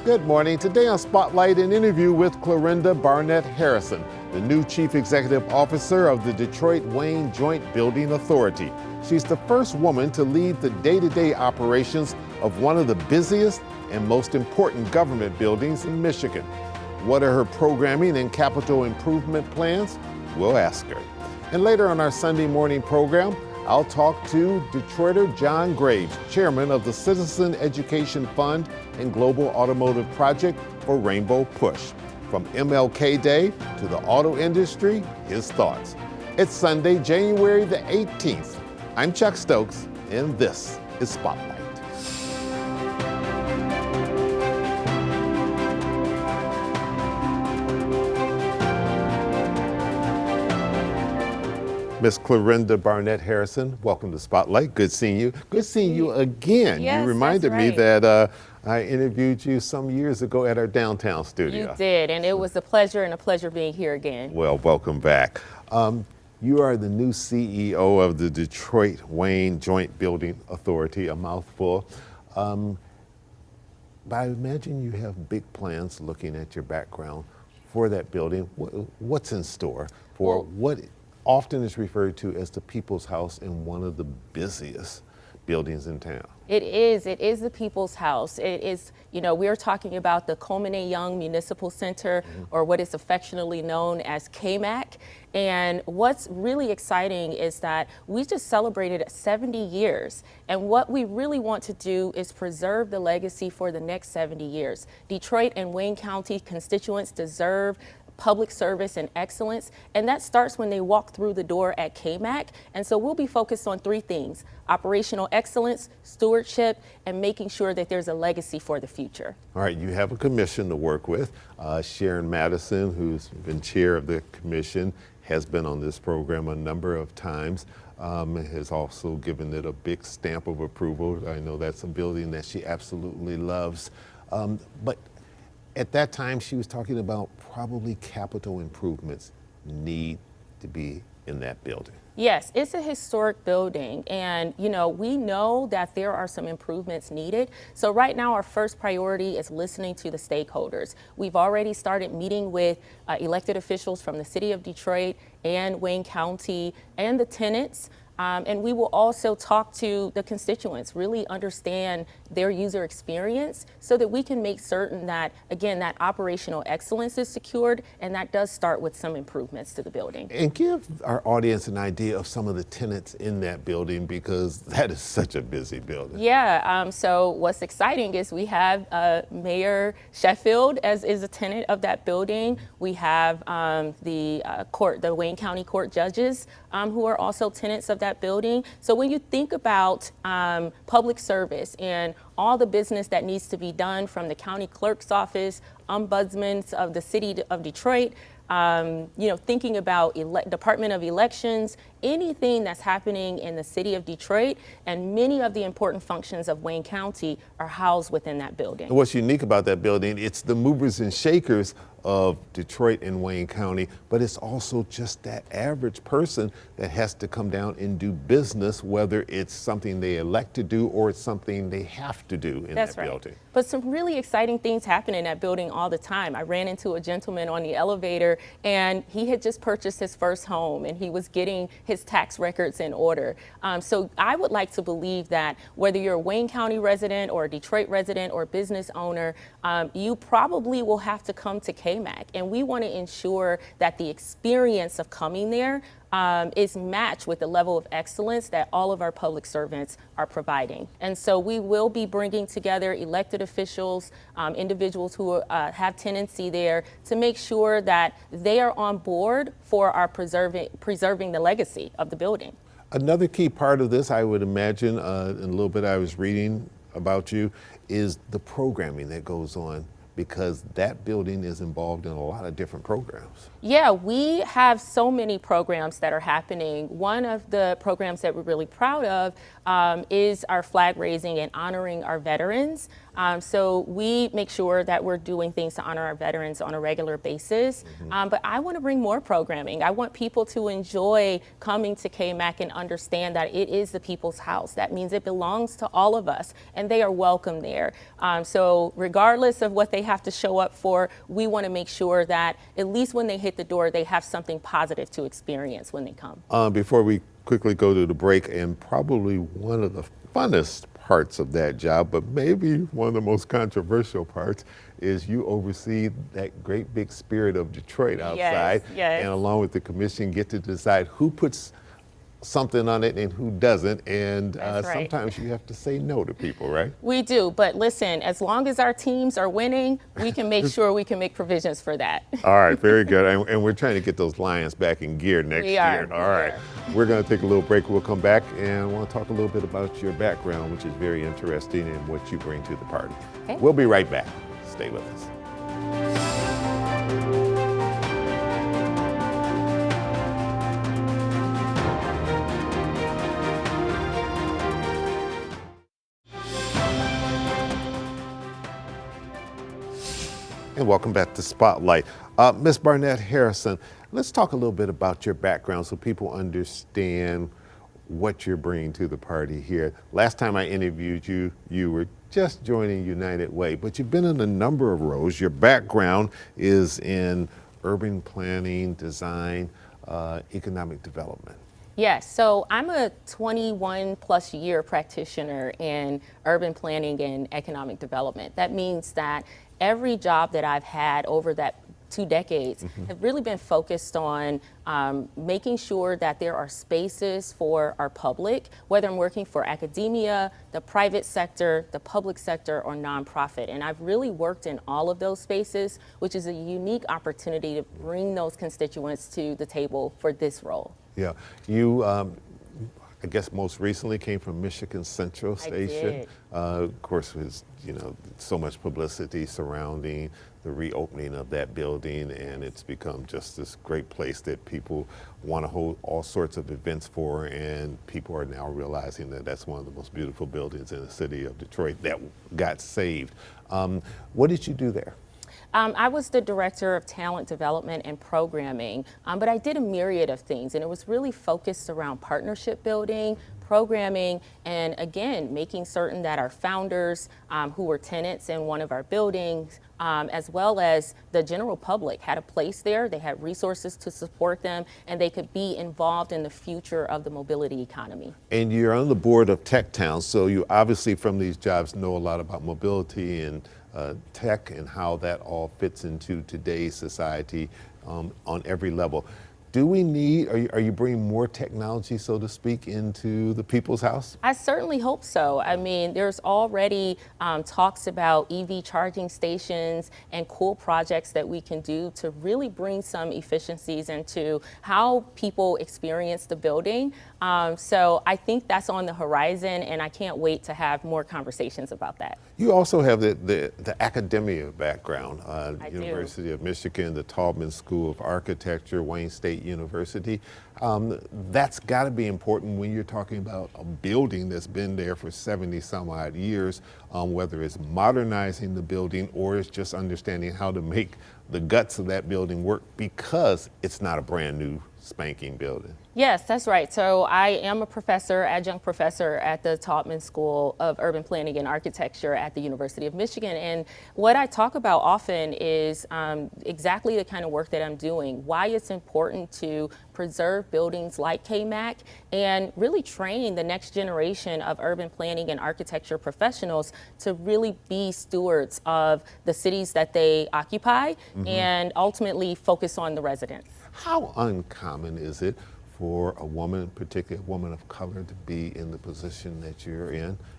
Good morning. Today on Spotlight, an interview with Clorinda Barnett Harrison, the new Chief Executive Officer of the Detroit-Wayne Joint Building Authority. She's the first woman to lead the day-to-day operations of one of the busiest and most important government buildings in Michigan. What are her programming and capital improvement plans? We'll ask her. And later on our Sunday morning program, I'll talk to Detroiter John Graves, chairman of the Citizen Education Fund and Global Automotive Project for Rainbow Push. From MLK Day to the auto industry, his thoughts. It's Sunday, January the 18th. I'm Chuck Stokes, and this is Spotlight. Miss Clorinda Barnett Harrison, welcome to Spotlight. Good seeing you. Good seeing you again. Yes, you reminded me that I interviewed you some years ago at our downtown studio. You did, and it was a pleasure being here again. Well, welcome back. You are the new CEO of the Detroit-Wayne Joint Building Authority, a mouthful. But I imagine you have big plans looking at your background for that building. What's in store for what often is referred to as the People's House and one of the busiest buildings in town? It is the People's House. It is, we're talking about the Coleman A. Young Municipal Center, or what is affectionately known as KMAC. And what's really exciting is that we just celebrated 70 years. And what we really want to do is preserve the legacy for the next 70 years. Detroit and Wayne County constituents deserve public service and excellence, and that starts when they walk through the door at KMAC. And so we'll be focused on three things: operational excellence, stewardship, and making sure that there's a legacy for the future. All right, you have a commission to work with. Sharon Madison, who's been chair of the commission, has been on this program a number of times, has also given it a big stamp of approval. I know that's a building that she absolutely loves. But at that time, she was talking about probably capital improvements need to be in that building. Yes, it's a historic building, and we know that there are some improvements needed. So right now our first priority is listening to the stakeholders. We've already started meeting with elected officials from the city of Detroit and Wayne County and the tenants. And we will also talk to the constituents, really understand their user experience so that we can make certain that, again, that operational excellence is secured, and that does start with some improvements to the building. And give our audience an idea of some of the tenants in that building, because that is such a busy building. Yeah, so what's exciting is we have Mayor Sheffield is a tenant of that building. We have the Wayne County Court judges who are also tenants of that building. So when you think about public service and all the business that needs to be done from the county clerk's office, ombudsmen of the city of Detroit, thinking about Department of Elections, anything that's happening in the city of Detroit, and many of the important functions of Wayne County are housed within that building. And what's unique about that building, it's the movers and shakers of Detroit and Wayne County, but it's also just that average person that has to come down and do business, whether it's something they elect to do or it's something they have to do in that building. But some really exciting things happen in that building all the time. I ran into a gentleman on the elevator, and he had just purchased his first home, and he was getting his tax records in order. So I would like to believe that whether you're a Wayne County resident or a Detroit resident or business owner, you probably will have to come to KMAC, and we want to ensure that the experience of coming there is matched with the level of excellence that all of our public servants are providing. And so we will be bringing together elected officials, individuals who have tenancy there, to make sure that they are on board for our preserving the legacy of the building. Another key part of this, I would imagine, in a little bit I was reading about you, is the programming that goes on, because that building is involved in a lot of different programs. Yeah, we have so many programs that are happening. One of the programs that we're really proud of is our flag raising and honoring our veterans. So we make sure that we're doing things to honor our veterans on a regular basis. But I want to bring more programming. I want people to enjoy coming to KMAC and understand that it is the people's house. That means it belongs to all of us, and they are welcome there. So regardless of what they have to show up for, we want to make sure that at least when they hit the door, they have something positive to experience when they come. Before we quickly go to the break, and probably one of the funnest parts of that job, but maybe one of the most controversial parts, is you oversee that great big spirit of Detroit outside. Yes. And along with the commission get to decide who puts something on it and who doesn't, and Right. sometimes you have to say no to people, right? We do, but listen, as long as our teams are winning, we can make sure we can make provisions for that. All right, very good. And we're trying to get those Lions back in gear next year. All right. We're going to take a little break. We'll come back and want to talk a little bit about your background, which is very interesting, and what you bring to the party. Okay. We'll be right back. Stay with us. And welcome back to Spotlight. Ms. Barnett Harrison, let's talk a little bit about your background so people understand what you're bringing to the party here. Last time I interviewed you, you were just joining United Way, but you've been in a number of roles. Your background is in urban planning, design, economic development. Yes, so I'm a 21 plus year practitioner in urban planning and economic development. That means that every job that I've had over that 2 decades have really been focused on making sure that there are spaces for our public, whether I'm working for academia, the private sector, the public sector, or nonprofit. And I've really worked in all of those spaces, which is a unique opportunity to bring those constituents to the table for this role. Yeah, you, I guess most recently came from Michigan Central Station. I did. Of course, there's so much publicity surrounding the reopening of that building, and it's become just this great place that people want to hold all sorts of events for, and people are now realizing that that's one of the most beautiful buildings in the city of Detroit that got saved. What did you do there? I was the director of talent development and programming, but I did a myriad of things, and it was really focused around partnership building, programming, and again, making certain that our founders who were tenants in one of our buildings, as well as the general public, had a place there, they had resources to support them, and they could be involved in the future of the mobility economy. And you're on the board of Tech Town, so you obviously from these jobs know a lot about mobility and tech and how that all fits into today's society on every level. Do we need, are you bringing more technology, so to speak, into the people's house? I certainly hope so. I mean, there's already talks about EV charging stations and cool projects that we can do to really bring some efficiencies into how people experience the building. So I think that's on the horizon, and I can't wait to have more conversations about that. You also have the academia background, University do. of Michigan, the Taubman School of Architecture, Wayne State University. That's got to be important when you're talking about a building that's been there for 70 some odd years, whether it's modernizing the building or it's just understanding how to make the guts of that building work because it's not a brand new spanking building. Yes, that's right. So I am a professor, adjunct professor at the Taubman School of Urban Planning and Architecture at the University of Michigan. And what I talk about often is exactly the kind of work that I'm doing, why it's important to preserve buildings like KMAC and really train the next generation of urban planning and architecture professionals to really be stewards of the cities that they occupy and ultimately focus on the residents. How uncommon is it for a woman, particularly a woman of color, to be in the position that you're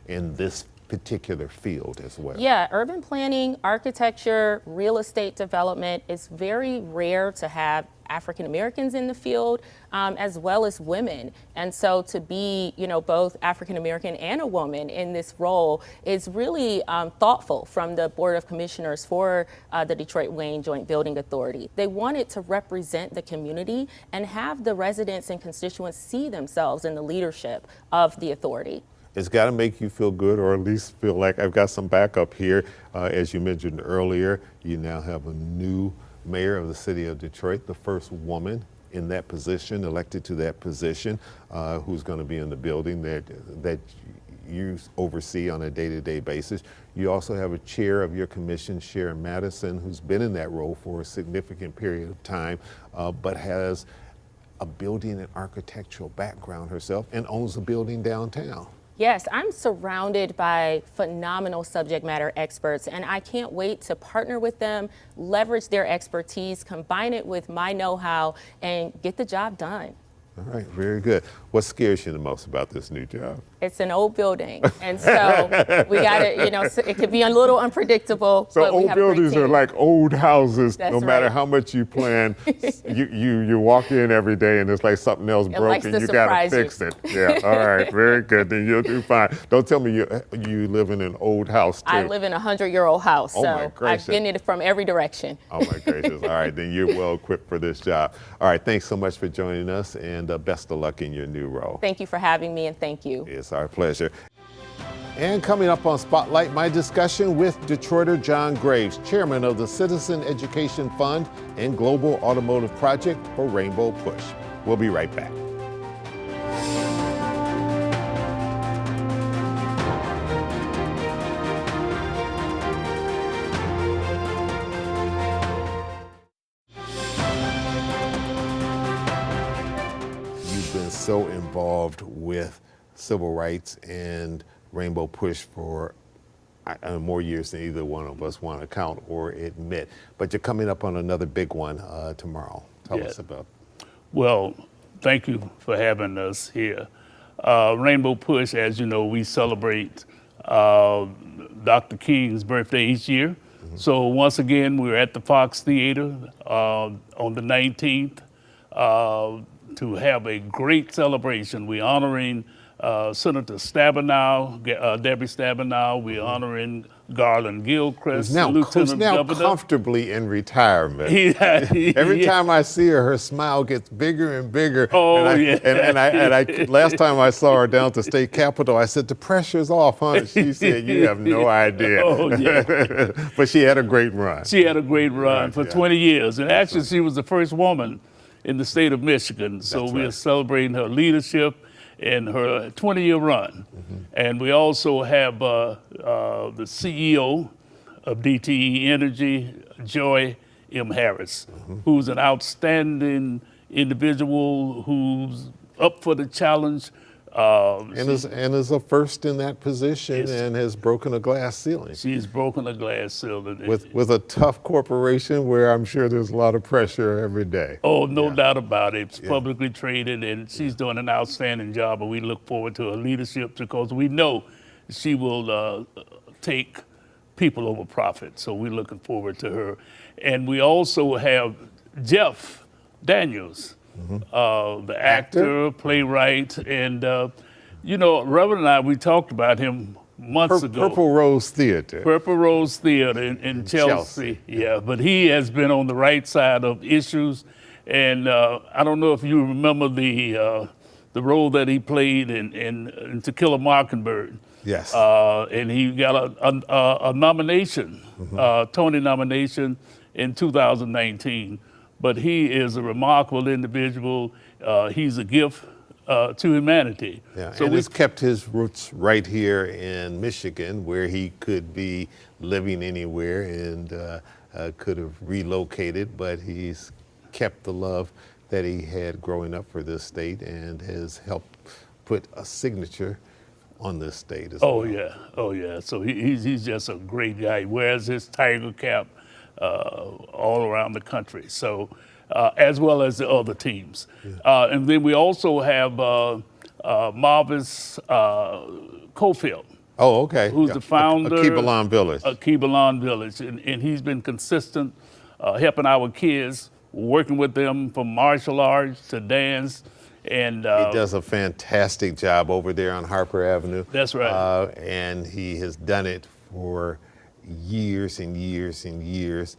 in this particular field as well? Yeah, urban planning, architecture, real estate development, it's very rare to have African Americans in the field, as well as women. And so to be, both African American and a woman in this role is really thoughtful from the Board of Commissioners for the Detroit Wayne Joint Building Authority. They wanted to represent the community and have the residents and constituents see themselves in the leadership of the authority. It's got to make you feel good, or at least feel like I've got some backup here. As you mentioned earlier, you now have a new mayor of the city of Detroit, the first woman in that position, elected to that position, who's going to be in the building that you oversee on a day-to-day basis. You also have a chair of your commission, Sharon Madison, who's been in that role for a significant period of time, but has a building and architectural background herself and owns a building downtown. Yes, I'm surrounded by phenomenal subject matter experts, and I can't wait to partner with them, leverage their expertise, combine it with my know-how, and get the job done. All right, very good. What scares you the most about this new job? It's an old building, and so we got to, it could be a little unpredictable. So but old buildings are like old houses. That's no matter right. how much you plan, you walk in every day and it's like something else broken. You got to fix it. Yeah, all right, very good. Then you'll do fine. Don't tell me you live in an old house too. I live in a 100-year-old house, so I've been in it from every direction. Oh my gracious. All right, then you're well equipped for this job. All right, thanks so much for joining us, and best of luck in your new role. Thank you for having me, and thank you. It's our pleasure. And coming up on Spotlight, my discussion with Detroiter John Graves, chairman of the Citizen Education Fund and Global Automotive Project for Rainbow Push. We'll be right back. You've been so involved with civil rights and Rainbow Push for more years than either one of us want to count or admit. But you're coming up on another big one tomorrow. Tell us about it. Well, thank you for having us here. Rainbow Push, as you know, we celebrate Dr. King's birthday each year. Mm-hmm. So once again, we're at the Fox Theater on the 19th to have a great celebration. We're honoring Senator Stabenow, Debbie Stabenow. We're honoring Garland Gilchrist, who's now comfortably in retirement. Every time I see her, her smile gets bigger and bigger. Oh, and I last time I saw her down at the state capitol, I said, "The pressure's off, huh?" She said, "You have no idea." Oh, yeah. But she had a great run. She had a great run for 20 years. And actually, she was the first woman in the state of Michigan. So we're celebrating her leadership in her 20-year run. Mm-hmm. And we also have the CEO of DTE Energy, Joy M. Harris, who's an outstanding individual who's up for the challenge. And is a first in that position and has broken a glass ceiling. She's broken a glass ceiling. With a tough corporation where I'm sure there's a lot of pressure every day. Oh, no doubt about it. It's publicly traded, and she's doing an outstanding job, and we look forward to her leadership because we know she will take people over profit. So we're looking forward to her. And we also have Jeff Daniels. The actor, playwright, and Reverend and I, we talked about him months ago. Purple Rose Theater. Purple Rose Theater in Chelsea. Yeah, but he has been on the right side of issues, and I don't know if you remember the role that he played in To Kill a Mockingbird. Yes. And he got a nomination, Tony nomination in 2019. But he is a remarkable individual. He's a gift to humanity. Yeah, so he's kept his roots right here in Michigan, where he could be living anywhere and could have relocated, but he's kept the love that he had growing up for this state and has helped put a signature on this state as well. Oh yeah. So he's just a great guy. He wears his tiger cap all around the country, so as well as the other teams. And then we also have Marvis Cofield. Oh, okay. Who's the founder of Keebalon Village. Keebalon Village, and he's been consistent helping our kids, working with them from martial arts to dance. And he does a fantastic job over there on Harper Avenue. That's right. And he has done it for years and years and years.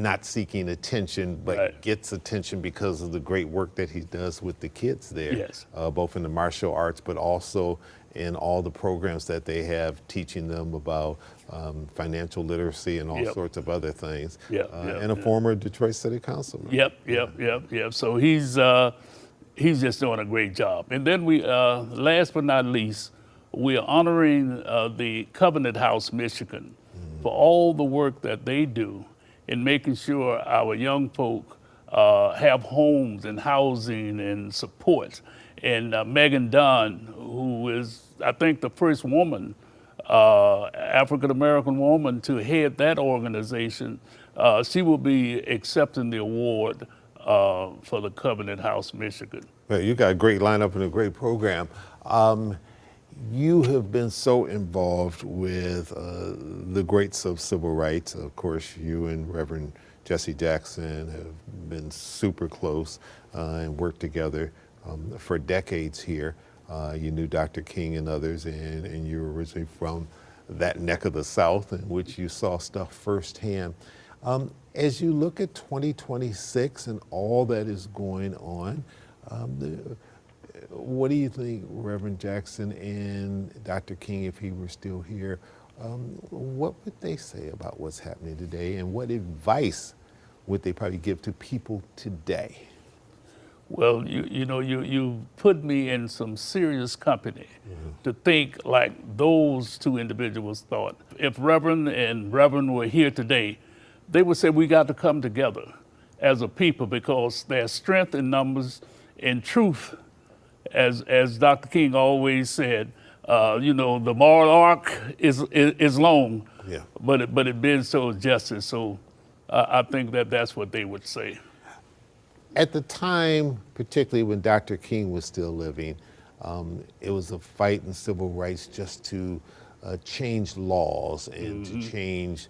not seeking attention, but Right. gets attention because of the great work that he does with the kids there, Yes. both in the martial arts, but also in all the programs that they have teaching them about financial literacy and all Yep. sorts of other things. Yep, And a former Detroit City Councilman. Yep. So he's just doing a great job. And then we, last but not least, we are honoring the Covenant House, Michigan, for all the work that they do in making sure our young folk have homes and housing and support. And Megan Dunn, who is, I think, the first woman, African-American woman to head that organization, she will be accepting the award for the Covenant House, Michigan. Well, you got a great lineup and a great program. You have been so involved with the greats of civil rights. Of course, you and Reverend Jesse Jackson have been super close and worked together for decades here. You knew Dr. King and others, and you were originally from that neck of the South in which you saw stuff firsthand. As you look at 2026 and all that is going on, what do you think, Reverend Jackson and Dr. King, if he were still here, what would they say about what's happening today, and what advice would they probably give to people today? Well, you put me in some serious company to think like those two individuals thought. If Reverend and Reverend were here today, they would say we got to come together as a people because there's strength in numbers and truth, as Dr. King always said. The moral arc is long, Yeah. but it bends towards justice. So I think that's what they would say. At the time, particularly when Dr. King was still living, it was a fight in civil rights just to change laws and to change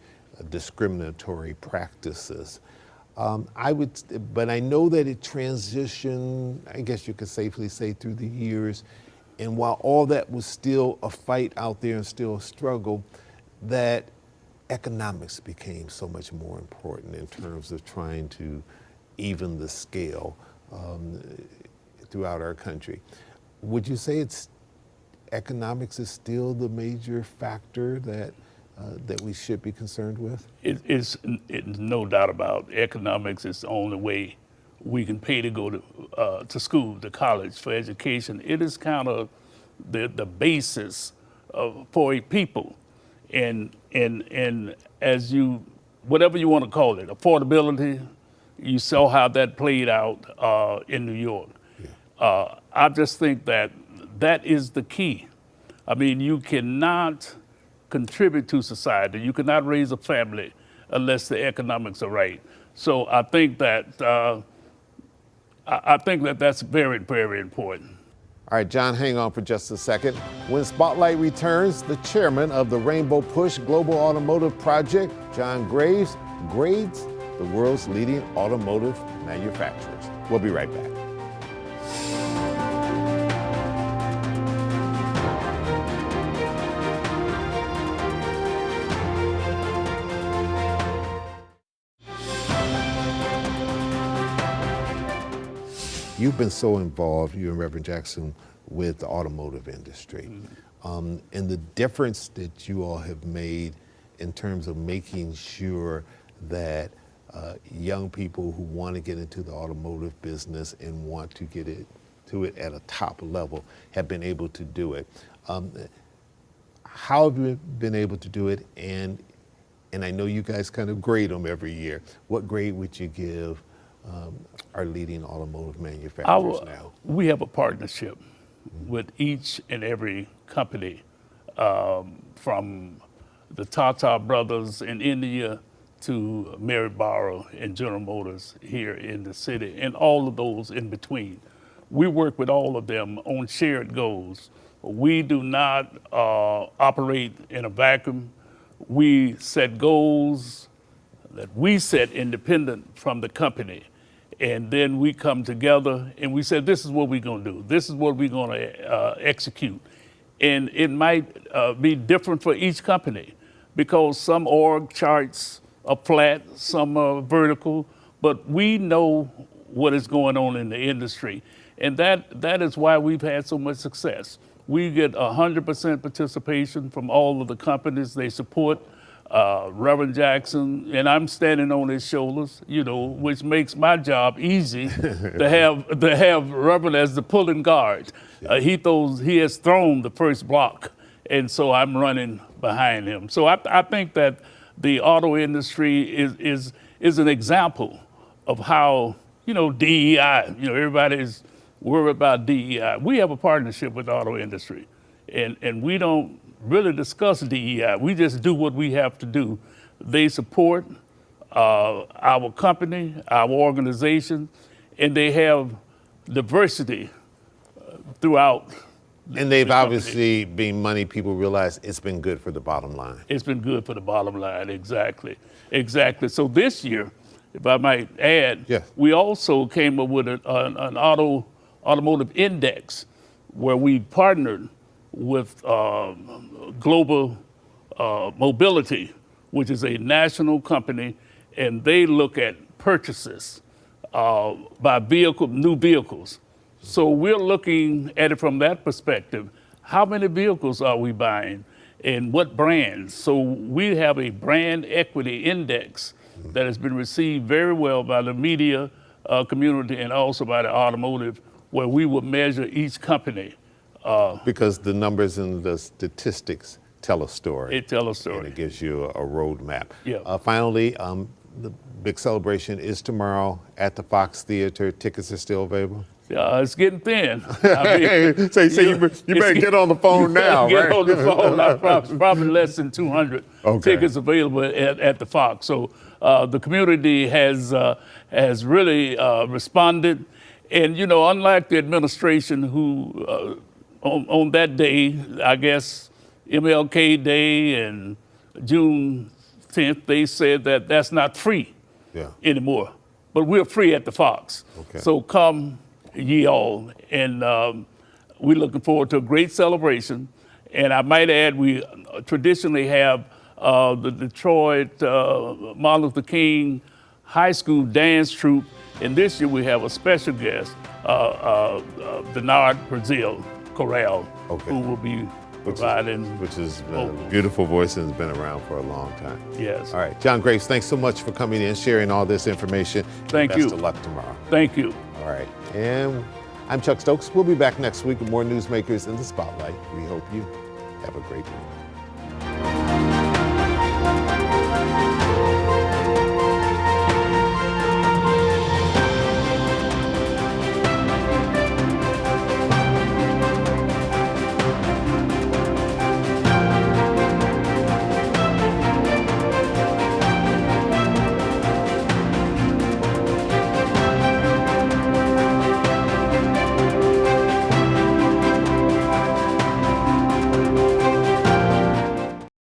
discriminatory practices. But I know that it transitioned, I guess you could safely say, through the years. And while all that was still a fight out there and still a struggle, that economics became so much more important in terms of trying to even the scale throughout our country. Would you say economics is still the major factor that we should be concerned with? It's no doubt about it. Economics is the only way we can pay to go to school, to college, for education. It is kind of the basis for a people, and as you, whatever you want to call it, affordability. You saw how that played out in New York. Yeah. I just think that is the key. I mean, you cannot contribute to society. You cannot raise a family unless the economics are right. So I think that that's very, very important. All right, John, hang on for just a second. When Spotlight returns, the chairman of the Rainbow Push Global Automotive Project, John Graves, grades the world's leading automotive manufacturers. We'll be right back. You've been so involved, you and Reverend Jackson, with the automotive industry. And the difference that you all have made in terms of making sure that young people who want to get into the automotive business and want to get to it at a top level have been able to do it. How have you been able to do it? And I know you guys kind of grade them every year. What grade would you give our leading automotive manufacturers now? We have a partnership with each and every company, from the Tata brothers in India to Mary Barra and General Motors here in the city, and all of those in between. We work with all of them on shared goals. We do not operate in a vacuum. We set goals that we set independent from the company. And then we come together and we said, this is what we're gonna do. This is what we're gonna execute. And it might be different for each company because some org charts are flat, some are vertical, but we know what is going on in the industry. And that is why we've had so much success. We get 100% participation from all of the companies they support. Reverend Jackson, and I'm standing on his shoulders, you know, which makes my job easy to have Reverend as the pulling guard. He has thrown the first block, and so I'm running behind him. So I think that the auto industry is an example of how, you know, DEI, you know, everybody's worried about DEI. We have a partnership with the auto industry, and we don't really discuss DEI. We just do what we have to do. They support our company, our organization, and they have diversity throughout. And they've obviously been money people realize it's been good for the bottom line. It's been good for the bottom line, exactly. So this year, if I might add, yes, we also came up with an automotive index where we partnered with Global Mobility, which is a national company, and they look at purchases by new vehicles. So we're looking at it from that perspective. How many vehicles are we buying and what brands? So we have a brand equity index that has been received very well by the media community and also by the automotive, where we will measure each company. Because the numbers and the statistics tell a story. It tells a story. And it gives you a roadmap. Yeah. Finally, the big celebration is tomorrow at the Fox Theater. Tickets are still available? It's getting thin. I mean, so you better get on the phone now, get right? on the phone. Probably less than 200 tickets available at the Fox. So the community has really responded. And, you know, unlike the administration who, on that day, I guess MLK Day and June 10th, they said that that's not free anymore. But we're free at the Fox. So come ye all. And we're looking forward to a great celebration. And I might add, we traditionally have the Detroit Martin Luther King High School dance troupe. And this year we have a special guest, Bernard Brazil Corral, who will be providing. Which is a beautiful voice and has been around for a long time. Yes. All right, John Graves, thanks so much for coming in, sharing all this information. Thank you. Best of luck tomorrow. Thank you. All right, and I'm Chuck Stokes. We'll be back next week with more Newsmakers in the Spotlight. We hope you have a great week.